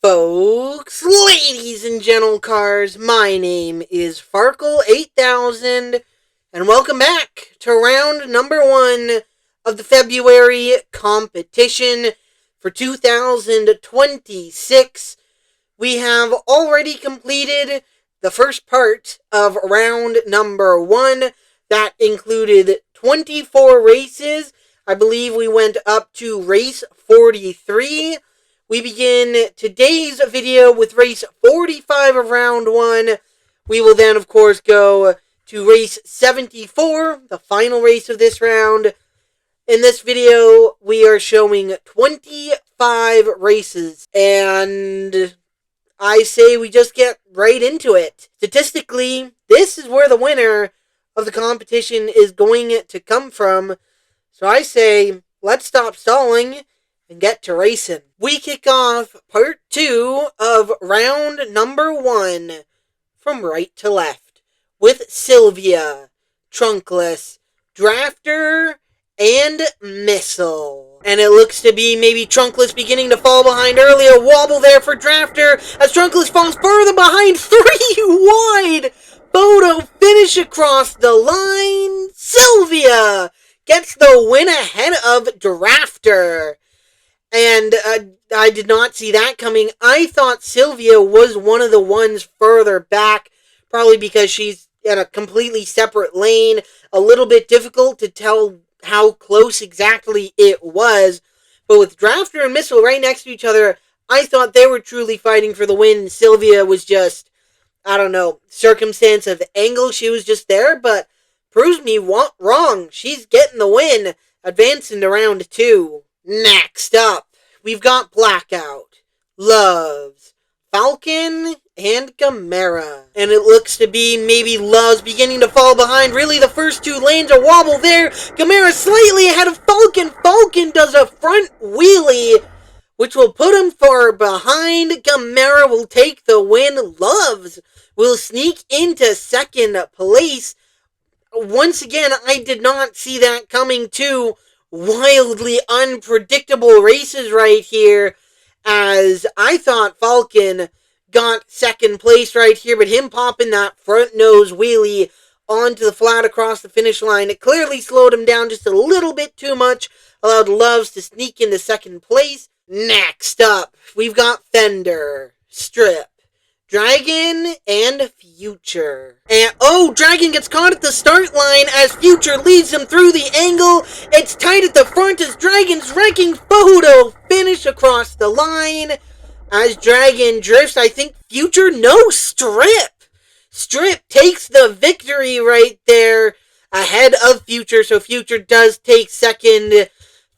Folks, ladies and gentle cars, my name is Farkle8000, and welcome back to round number 1 of the February competition for 2026. We have already completed the first part of round number 1. That included 24 races. I believe we went up to race 43. We begin today's video with race 45 of round 1. We will then, of course, go to race 74, the final race of this round. In this video, we are showing 25 races, and I say we just get right into it. Statistically, this is where the winner of the competition is going to come from. So I say, let's stop stalling and get to racing. We kick off part 2 of round number 1 from right to left with Sylvia, Trunkless, Drafter, and Missile. And it looks to be maybe Trunkless beginning to fall behind early. A wobble there for Drafter as Trunkless falls further behind, 3 wide. Bodo finish across the line. Sylvia gets the win ahead of Drafter. And I did not see that coming. I thought Sylvia was one of the ones further back, probably because she's in a completely separate lane. A little bit difficult to tell how close exactly it was. But with Drafter and Missile right next to each other, I thought they were truly fighting for the win. Sylvia was just, I don't know, circumstance of angle. She was just there, but proves me wrong. She's getting the win, advancing to round 2. Next up, we've got Blackout, Loves, Falcon, and Gamera. And it looks to be maybe Loves beginning to fall behind. Really, the first 2 lanes are wobble there. Gamera slightly ahead of Falcon. Falcon does a front wheelie, which will put him far behind. Gamera will take the win. Loves will sneak into second place. Once again, I did not see that coming too. Wildly unpredictable races right here, as I thought Falcon got second place right here, but him popping that front nose wheelie onto the flat across the finish line, it clearly slowed him down just a little bit too much, allowed Loves to sneak into second place. Next up, we've got Fender, Strip, Dragon, and Future. And Dragon gets caught at the start line as Future leads him through the angle. It's tight at the front as Dragon's wrecking Photo finish across the line. As Dragon drifts, I think Future, no, Strip. Strip takes the victory right there ahead of Future, so Future does take second.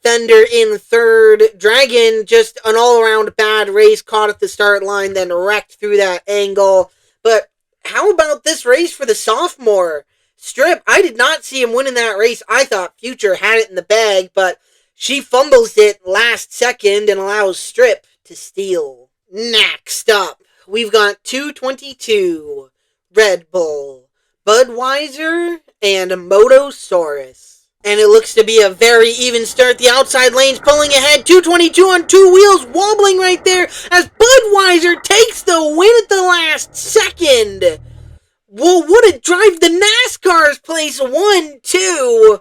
Fender in third. Dragon, just an all-around bad race, caught at the start line, then wrecked through that angle. But how about this race for the sophomore? Strip, I did not see him winning that race. I thought Future had it in the bag, but she fumbles it last second and allows Strip to steal. Next up, we've got 222, Red Bull, Budweiser, and Motosaurus. And it looks to be a very even start. The outside lane's pulling ahead. 222 on 2 wheels, wobbling right there as Budweiser takes the win at the last second. Whoa, what a drive. The NASCAR's place 1-2.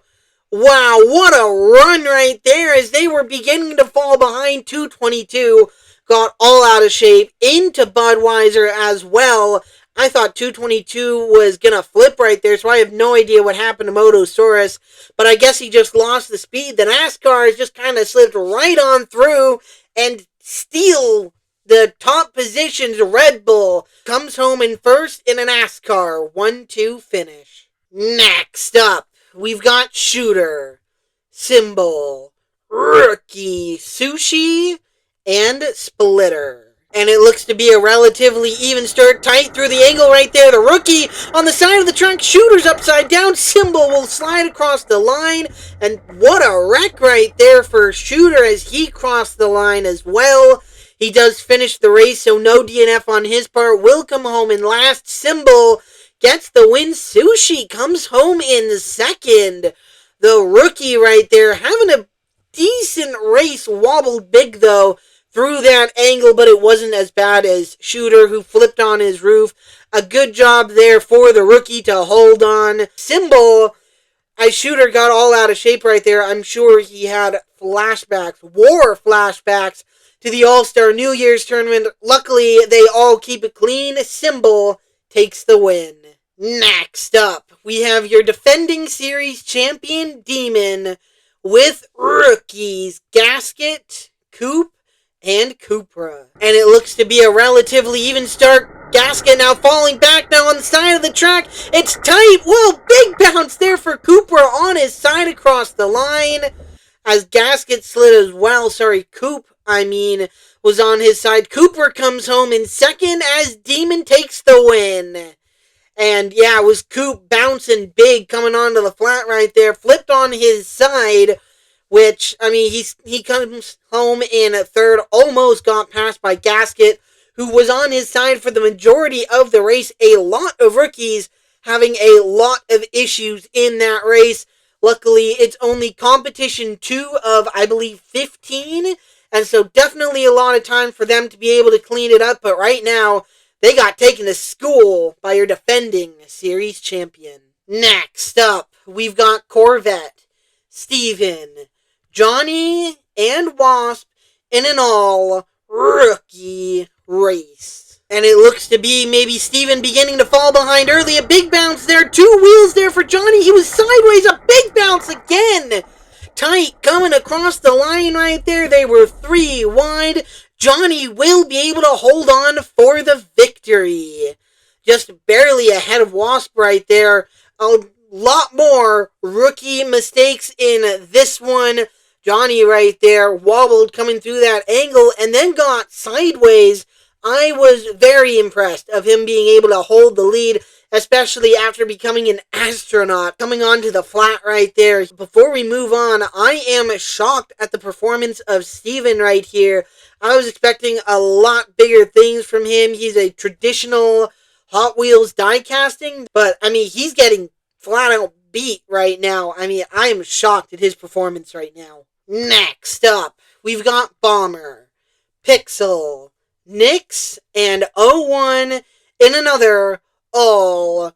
Wow, what a run right there as they were beginning to fall behind. 222 got all out of shape into Budweiser as well. I thought 222 was going to flip right there, so I have no idea what happened to Motosaurus, but I guess he just lost the speed. The NASCAR has just kind of slipped right on through and steal the top positions. Red Bull comes home in first in a NASCAR 1-2 finish. Next up, we've got Shooter, Symbol, Rookie, Sushi, and Splitter. And it looks to be a relatively even start, tight through the angle right there. The Rookie on the side of the track, Shooter's upside down. Symbol will slide across the line. And what a wreck right there for Shooter as he crossed the line as well. He does finish the race, so no DNF on his part. Will come home in last. Symbol gets the win. Sushi comes home in second. The Rookie right there having a decent race. Wobbled big though through that angle, but it wasn't as bad as Shooter, who flipped on his roof. A good job there for the rookie to hold on. Symbol, as Shooter got all out of shape right there, I'm sure he had war flashbacks to the All-Star New Year's tournament. Luckily, they all keep it clean. Symbol takes the win. Next up, we have your defending series champion Demon with rookies Gasket, Coop, and Cupra. And it looks to be a relatively even start. Gasket now falling back now on the side of the track. It's tight. Whoa, big bounce there for Cupra on his side across the line. As Gasket slid as well. Coop, was on his side. Cooper comes home in second as Demon takes the win. And yeah, it was Coop bouncing big coming onto the flat right there. Flipped on his side, which, he comes home in third. Almost got passed by Gasket, who was on his side for the majority of the race. A lot of rookies having a lot of issues in that race. Luckily, it's only competition 2 of, I believe, 15. And so definitely a lot of time for them to be able to clean it up. But right now, they got taken to school by your defending series champion. Next up, we've got Corvette, Steven, Johnny, and Wasp in an all-rookie race. And it looks to be maybe Steven beginning to fall behind early. A big bounce there. 2 wheels there for Johnny. He was sideways. A big bounce again. Tight coming across the line right there. They were 3 wide. Johnny will be able to hold on for the victory. Just barely ahead of Wasp right there. A lot more rookie mistakes in this one. Johnny right there wobbled coming through that angle and then got sideways. I was very impressed of him being able to hold the lead, especially after becoming an astronaut, coming onto the flat right there. Before we move on, I am shocked at the performance of Steven right here. I was expecting a lot bigger things from him. He's a traditional Hot Wheels die casting, but he's getting flat out beat right now. I am shocked at his performance right now. Next up, we've got Bomber, Pixel, Nyx, and 01 in another all-rookie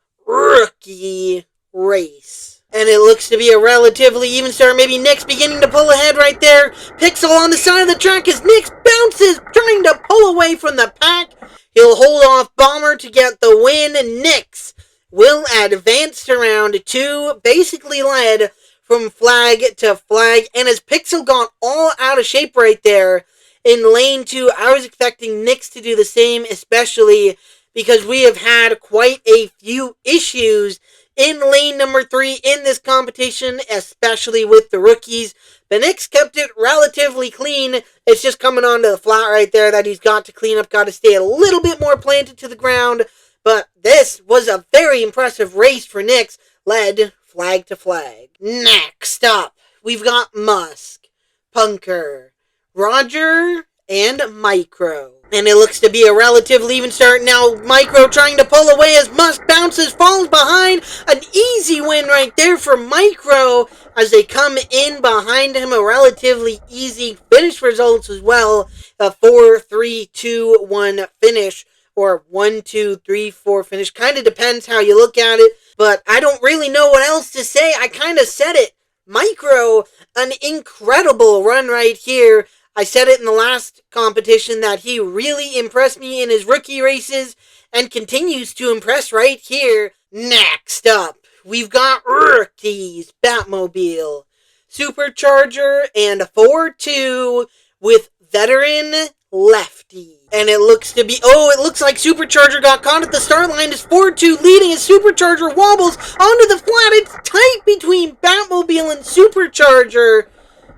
race. And it looks to be a relatively even start. Maybe Nyx beginning to pull ahead right there. Pixel on the side of the track as Nyx bounces, trying to pull away from the pack. He'll hold off Bomber to get the win. Nyx will advance to round 2, basically led from flag to flag. And as Pixel got all out of shape right there in lane 2, I was expecting Nyx to do the same, especially because we have had quite a few issues in lane number 3 in this competition, especially with the rookies. But Nyx kept it relatively clean. It's just coming onto the flat right there that he's got to clean up, got to stay a little bit more planted to the ground. But this was a very impressive race for Nyx, led flag to flag. Next up, we've got Musk, Punker, Roger, and Micro. And it looks to be a relatively even start now. Micro trying to pull away as Musk bounces, falls behind. An easy win right there for Micro as they come in behind him. A relatively easy finish results as well. A 4-3-2-1 finish, or 1-2-3-4 finish. Kind of depends how you look at it, but I don't really know what else to say. I kind of said it. Micro, an incredible run right here. I said it in the last competition that he really impressed me in his rookie races and continues to impress right here. Next up, we've got rookies, Batmobile, Supercharger, and 4-2 with veteran Lefty. And it looks to be, it looks like Supercharger got caught at the start line as 4-2 leading as Supercharger wobbles onto the flat. It's tight between Batmobile and Supercharger,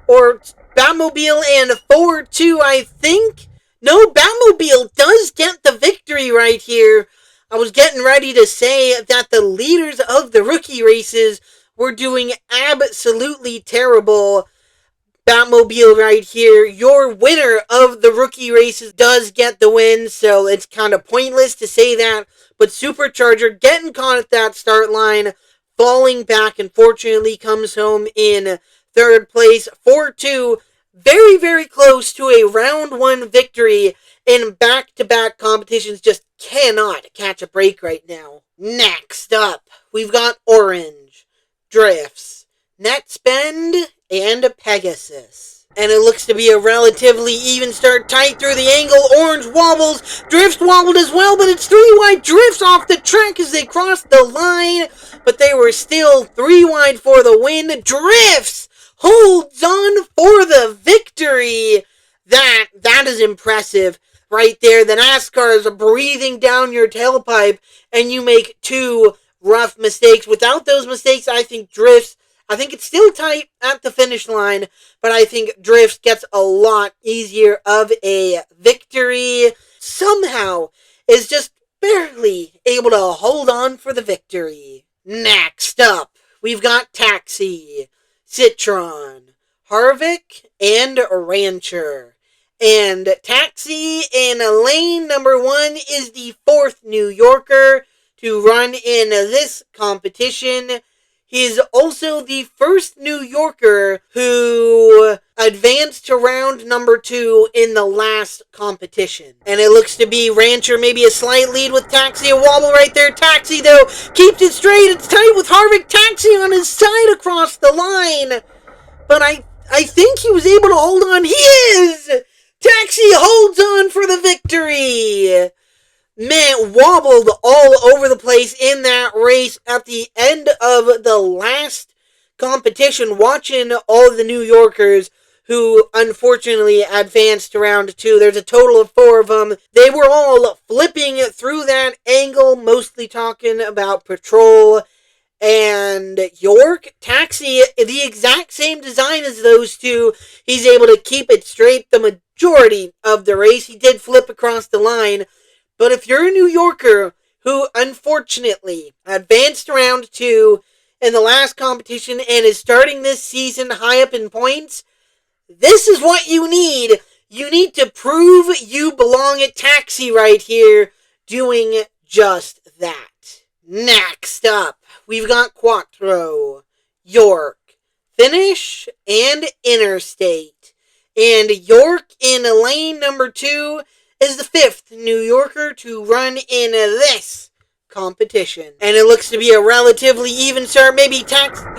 or Batmobile and 4-2, I think. No, Batmobile does get the victory right here. I was getting ready to say that the leaders of the rookie races were doing absolutely terrible. Batmobile right here, your winner of the rookie races, does get the win, so it's kind of pointless to say that. But Supercharger getting caught at that start line, falling back, unfortunately comes home in third place. 4-2, very, very close to a round one victory in back-to-back competitions. Just cannot catch a break right now. Next up, we've got Orange, Drifts, Net Spend, and Pegasus. And it looks to be a relatively even start, tight through the angle. Orange wobbles, Drifts wobbled as well, but it's three wide. Drifts off the track as they cross the line, but they were still three wide for the win. Drifts holds on for the victory. That is impressive right there. The NASCAR is breathing down your tailpipe, and you make two rough mistakes. Without those mistakes, I think it's still tight at the finish line, but I think Drifts gets a lot easier of a victory. Somehow is just barely able to hold on for the victory. Next up, we've got Taxi, Citron, Harvick, and Rancher. And Taxi in lane number 1 is the 4th New Yorker to run in this competition. He is also the first New Yorker who advanced to round number 2 in the last competition. And it looks to be Rancher maybe a slight lead with Taxi. A wobble right there. Taxi, though, keeps it straight. It's tight with Harvick. Taxi on his side across the line. But I think he was able to hold on. He is! Taxi holds on for the victory. Man, wobbled all over the place in that race at the end of the last competition, watching all the New Yorkers who unfortunately advanced to round 2. There's a total of 4 of them. They were all flipping through that angle, mostly talking about patrol. And York, Taxi, the exact same design as those two. He's able to keep it straight the majority of the race. He did flip across the line. But if you're a New Yorker who unfortunately advanced round 2 in the last competition and is starting this season high up in points, this is what you need. You need to prove you belong at Taxi right here, doing just that. Next up, we've got Quattro, York, Finish, and Interstate. And York in lane number 2 is the 5th New Yorker to run in this competition. And it looks to be a relatively even start. Maybe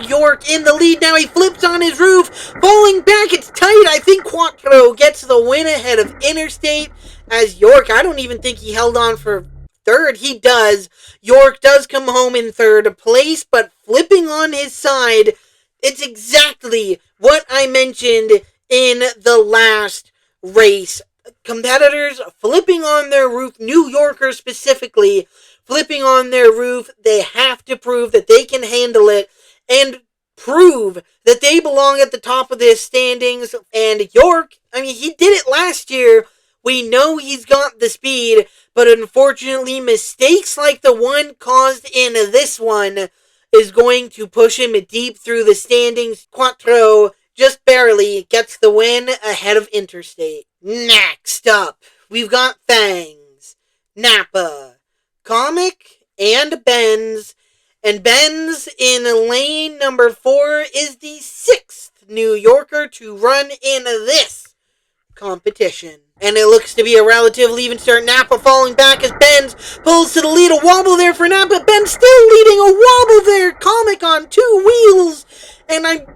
York in the lead now. He flips on his roof, falling back. It's tight. I think Quattro gets the win ahead of Interstate, as York, I don't even think he held on for third. He does. York does come home in third place, but flipping on his side, it's exactly what I mentioned in the last race. Competitors flipping on their roof, New Yorkers specifically, flipping on their roof. They have to prove that they can handle it and prove that they belong at the top of the standings. And York, he did it last year. We know he's got the speed, but unfortunately, mistakes like the one caused in this one is going to push him deep through the standings. Quattro just barely gets the win ahead of Interstate. Next up, we've got Fangs, Napa, Comic, and Benz. And Benz in lane number 4 is the 6th New Yorker to run in this competition. And it looks to be a relatively even start. Napa falling back as Benz pulls to the lead. A wobble there for Napa. Benz still leading. A wobble there. Comic on 2 wheels. And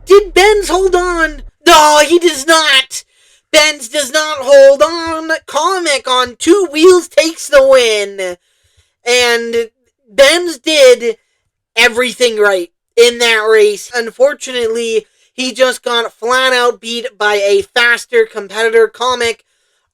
did Benz hold on? No, he does not. Benz does not hold on. Comic on 2 wheels takes the win. And Benz did everything right in that race. Unfortunately, he just got flat out beat by a faster competitor. Comic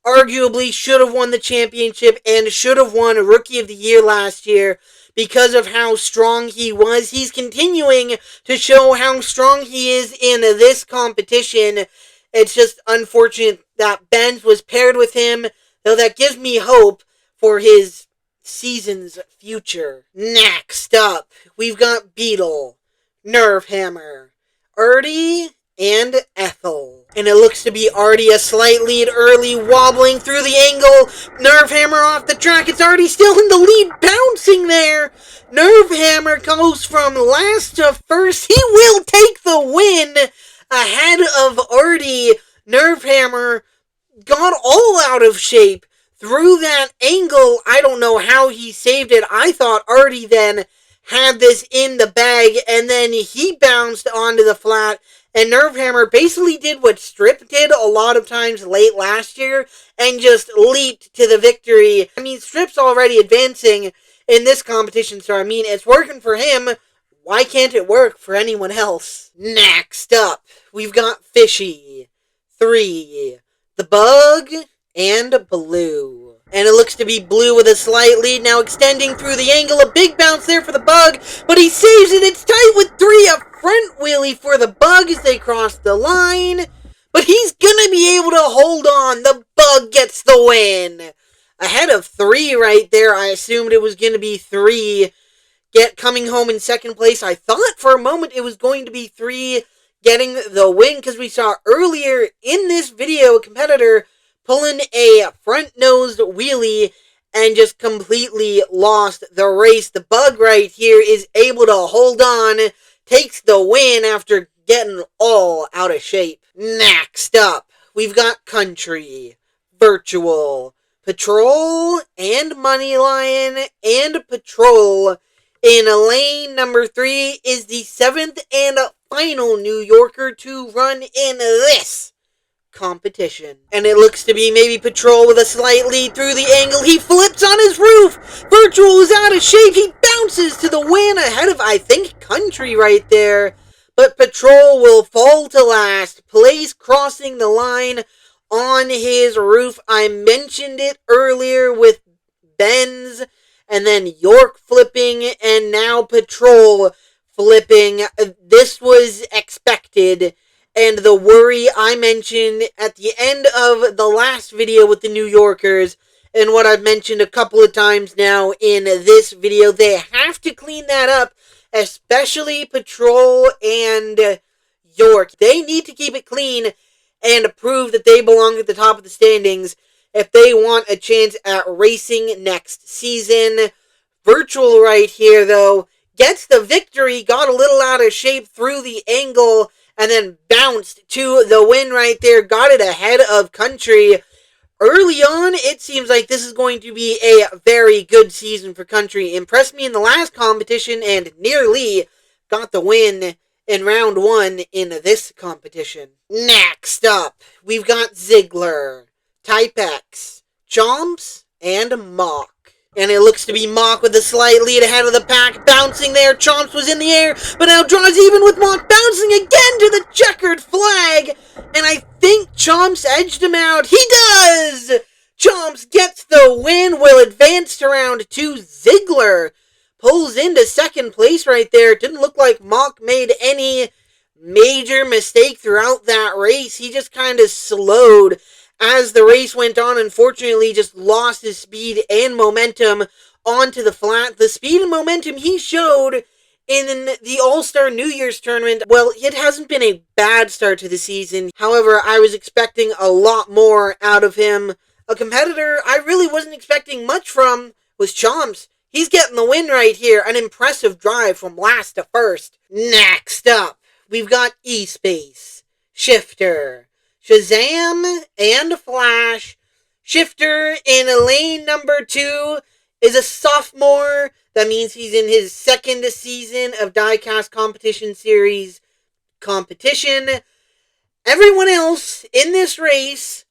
arguably should have won the championship and should have won Rookie of the Year last year because of how strong he was. He's continuing to show how strong he is in this competition. It's just unfortunate that Benz was paired with him, though that gives me hope for his season's future. Next up, we've got Beetle, Nerve Hammer, Erdy, and Ethel. And it looks to be Artie a slight lead early, wobbling through the angle. Nerve Hammer off the track. It's Artie still in the lead, bouncing there. Nerve Hammer goes from last to first. He will take the win ahead of Artie. Nerve Hammer got all out of shape through that angle. I don't know how he saved it. I thought Artie then had this in the bag, and then he bounced onto the flat, and Nerve Hammer basically did what Strip did a lot of times late last year and just leaped to the victory. I mean, Strip's already advancing in this competition, so I mean, it's working for him. Why can't it work for anyone else? Next up, we've got Fishy 3, the Bug, and Blue. And it looks to be Blue with a slight lead, now extending through the angle. A big bounce there for the Bug, but he saves it. It's tight with 3. A front wheelie for the Bug as they cross the line. But he's gonna be able to hold on. The Bug gets the win. Ahead of 3 right there. I assumed it was gonna be 3 coming home in second place. I thought for a moment it was going to be 3 getting the win, because we saw earlier in this video a competitor pulling a front-nosed wheelie and just completely lost the race. The Bug right here is able to hold on, takes the win after getting all out of shape. Next up, we've got Country, Virtual, Patrol, and Money Lion, and Patrol. In lane number 3 is the 7th and final New Yorker to run in this competition. And it looks to be maybe Patrol with a slight lead through the angle. He flips on his roof. Virtual is out of shape. He bounces to the win ahead of, I think, Country right there. But Patrol will fall to last. Place crossing the line on his roof. I mentioned it earlier with Benz, and then York flipping, and now Patrol flipping. This was expected, and the worry I mentioned at the end of the last video with the New Yorkers, and what I've mentioned a couple of times now in this video, they have to clean that up, especially Patrol and York. They need to keep it clean and prove that they belong at the top of the standings if they want a chance at racing next season. Virtual right here, though, gets the victory, got a little out of shape through the angle, and then bounced to the win right there, got it ahead of Country. Early on, it seems like this is going to be a very good season for Country. Impressed me in the last competition and nearly got the win in round 1 in this competition. Next up, we've got Ziggler, Type X, Chomps, and Mock. And it looks to be Mock with a slight lead ahead of the pack, bouncing there. Chomps was in the air, but now draws even with Mock, bouncing again to the checkered flag. And I think Chomps edged him out. He does! Chomps gets the win, will advance to round 2. Ziggler pulls into second place right there. It didn't look like Mock made any major mistake throughout that race. He just kind of slowed as the race went on. Unfortunately, just lost his speed and momentum onto the flat. The speed and momentum he showed in the All-Star New Year's tournament, well, it hasn't been a bad start to the season. However, I was expecting a lot more out of him. A competitor I really wasn't expecting much from was Chomps. He's getting the win right here. An impressive drive from last to first. Next up, we've got E-Space, Shifter, Shazam, and Flash. Shifter in lane number 2 is a sophomore. That means he's in his second season of Diecast Competition Series competition. Everyone else in this race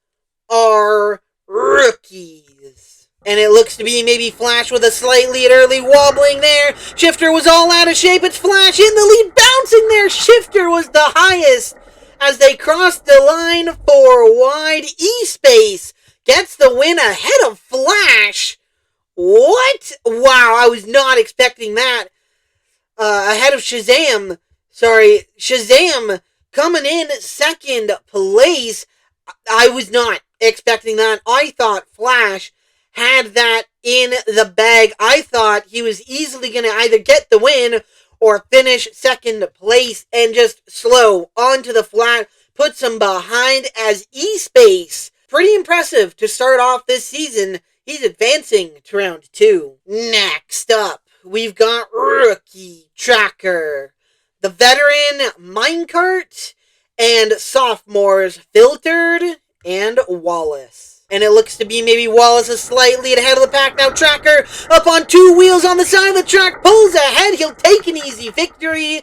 are rookies. And it looks to be maybe Flash with a slight lead early, wobbling there. Shifter was all out of shape. It's Flash in the lead, bouncing there. Shifter was the highest as they crossed the line for wide. E-Space gets the win ahead of Flash. What? Wow, I was not expecting that. Ahead of Shazam. Sorry, Shazam coming in second place. I was not expecting that. I thought Flash had that in the bag. I thought he was easily going to either get the win or finish second place and just slow onto the flat, puts him behind as E-Space. Pretty impressive to start off this season. He's advancing to round 2. Next up, we've got Rookie Tracker, the veteran Minecart, and sophomores Filtered and Wallace. And it looks to be maybe Wallace is slightly ahead of the pack now. Tracker up on two wheels on the side of the track, pulls ahead. He'll take an easy victory.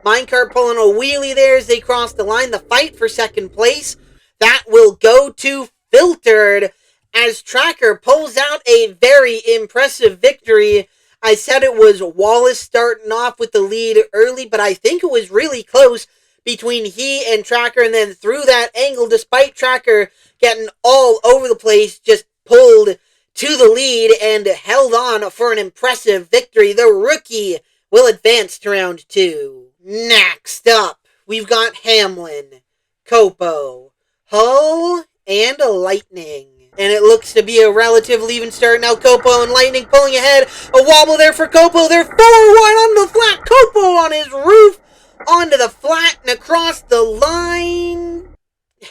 Minecart pulling a wheelie there as they cross the line. The fight for second place, that will go to Filtered as Tracker pulls out a very impressive victory. I said it was Wallace starting off with the lead early, but I think it was really close between he and Tracker, and then through that angle, despite Tracker getting all over the place, just pulled to the lead and held on for an impressive victory. The rookie will advance to round 2. Next up, we've got Hamlin, Copo, Hull, and Lightning. And it looks to be a relatively even start now. Copo and Lightning pulling ahead. A wobble there for Copo. They're 4 wide on the flat. Copo on his roof. Onto the flat and across the line.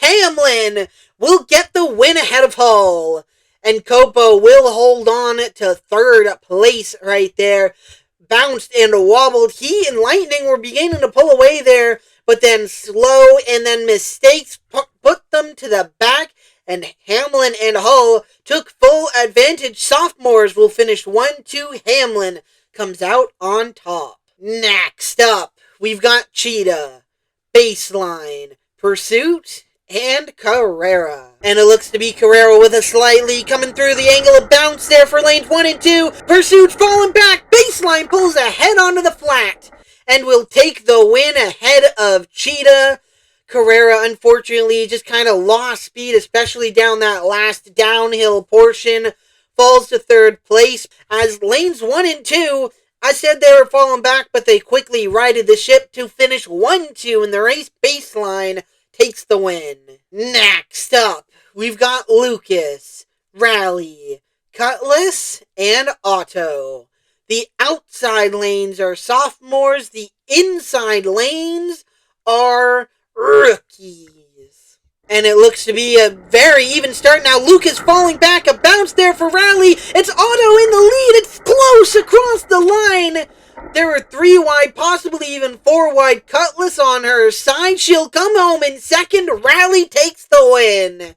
Hamlin will get the win ahead of Hull. And Copo will hold on to third place right there. Bounced and wobbled. He and Lightning were beginning to pull away there, but then slow and then mistakes put them to the back, and Hamlin and Hull took full advantage. Sophomores will finish 1-2. Hamlin comes out on top. Next up, we've got Cheetah, Baseline, Pursuit, and Carrera. And it looks to be Carrera with a slight lead coming through the angle of bounce there for lanes 1 and 2. Pursuit's falling back. Baseline pulls ahead onto the flat and will take the win ahead of Cheetah. Carrera, unfortunately, just kind of lost speed, especially down that last downhill portion. Falls to third place. As lanes 1 and 2, I said they were falling back, but they quickly righted the ship to finish 1-2 in the race. Baseline takes the win. Next up, we've got Lucas, Rally, Cutlass, and Otto. The outside lanes are sophomores. The inside lanes are rookies. And it looks to be a very even start now. Lucas falling back, a bounce there for Rally. It's Otto in the lead. It's close across the line. There were 3 wide, possibly even 4 wide. Cutlass on her side. She'll come home in second. Rally takes the win.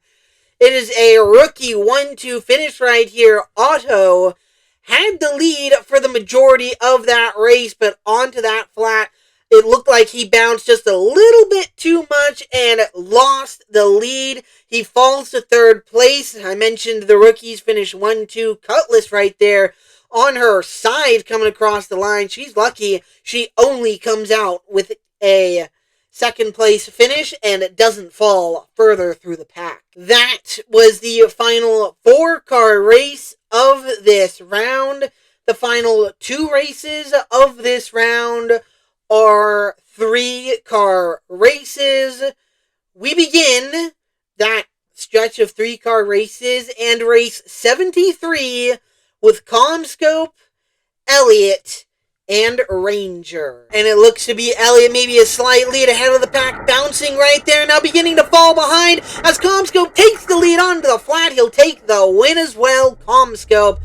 It is a rookie 1-2 finish right here. Otto had the lead for the majority of that race, but onto that flat, it looked like he bounced just a little bit too much and lost the lead. He falls to third place. I mentioned the rookies finish 1-2. Cutlass right there on her side coming across the line. She's lucky she only comes out with a second place finish and it doesn't fall further through the pack. That was the final 4-car race of this round. The final 2 races of this round are 3-car races. We begin that stretch of 3-car races and race 73 with Comscope, Elliott, and Ranger. And it looks to be Elliott maybe a slight lead ahead of the pack, bouncing right there, now beginning to fall behind as Comscope takes the lead onto the flat. He'll take the win as well. Comscope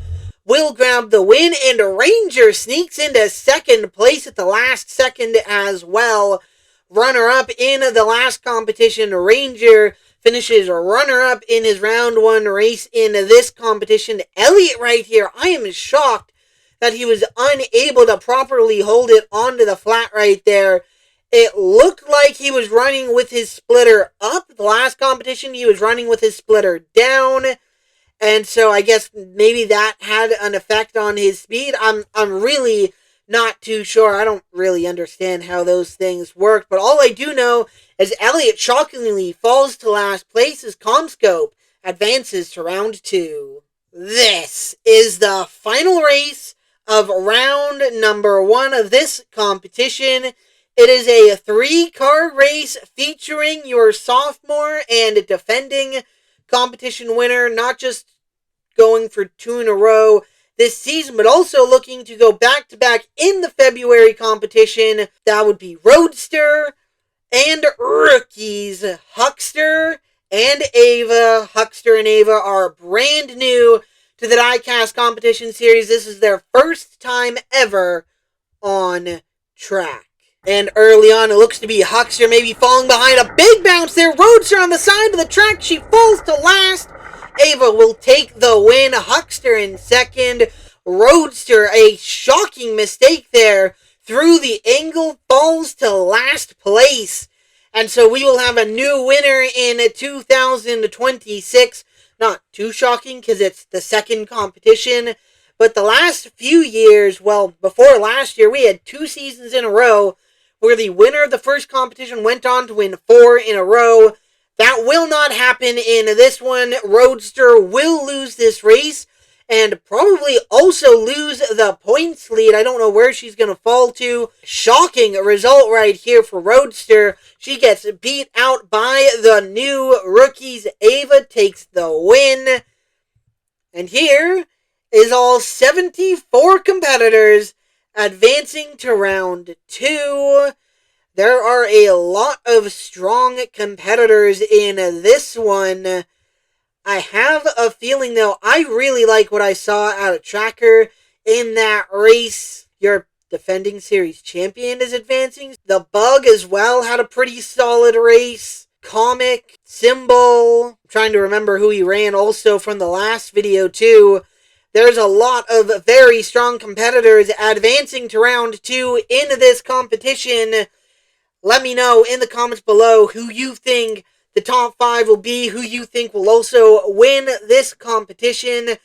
will grab the win, and Ranger sneaks into second place at the last second as well. Runner-up in the last competition, Ranger finishes runner-up in his round 1 race in this competition. Elliott right here, I am shocked that he was unable to properly hold it onto the flat right there. It looked like he was running with his splitter up. The last competition, he was running with his splitter down. And so I guess maybe that had an effect on his speed. I'm really not too sure. I don't really understand how those things work. But all I do know is Elliott shockingly falls to last place as Comscope advances to round 2. This is the final race of round number 1 of this competition. It is a 3-car race featuring your sophomore and defending competition winner, not just going for 2 in a row this season, but also looking to go back-to-back in the February competition. That would be Roadster and Rookies. Huckster and Ava. Huckster and Ava are brand new to the Diecast competition series. This is their first time ever on track. And early on, it looks to be Huckster maybe falling behind. A big bounce there. Roadster on the side of the track. She falls to last. Ava will take the win. Huckster in second. Roadster, a shocking mistake there. Through the angle, falls to last place. And so we will have a new winner in 2026. Not too shocking because it's the second competition. But the last few years, well, before last year, we had 2 seasons in a row where the winner of the first competition went on to win 4 in a row. That will not happen in this one. Roadster will lose this race and probably also lose the points lead. I don't know where she's going to fall to. Shocking result right here for Roadster. She gets beat out by the new rookies. Ava takes the win. And here is all 74 competitors advancing to round 2. There are a lot of strong competitors in this one. I have a feeling, though, I really like what I saw out of Tracker in that race. Your defending series champion is advancing. The Bug as well had a pretty solid race. Comic, Symbol, I'm trying to remember who he ran also from the last video too. There's a lot of very strong competitors advancing to round 2 in this competition. Let me know in the comments below who you think the top 5 will be, who you think will also win this competition.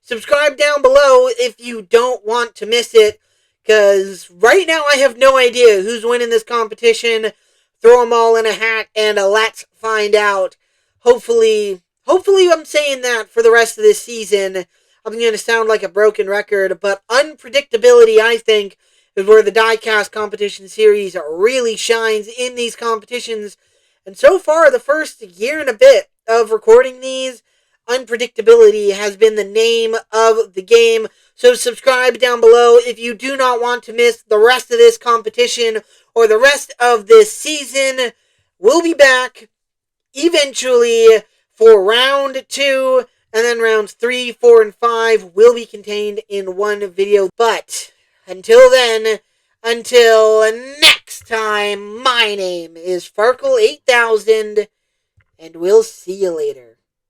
Subscribe down below if you don't want to miss it, because right now I have no idea who's winning this competition. Throw them all in a hat and let's find out. Hopefully I'm saying that for the rest of this season. I'm going to sound like a broken record, but unpredictability, I think, is where the diecast competition series really shines in these competitions. And so far, the first year and a bit of recording these, unpredictability has been the name of the game. So subscribe down below if you do not want to miss the rest of this competition or the rest of this season. We'll be back eventually for round 2, and then rounds 3, 4, and 5 will be contained in one video. But until then, until next time, my name is Farkle8000, and we'll see you later.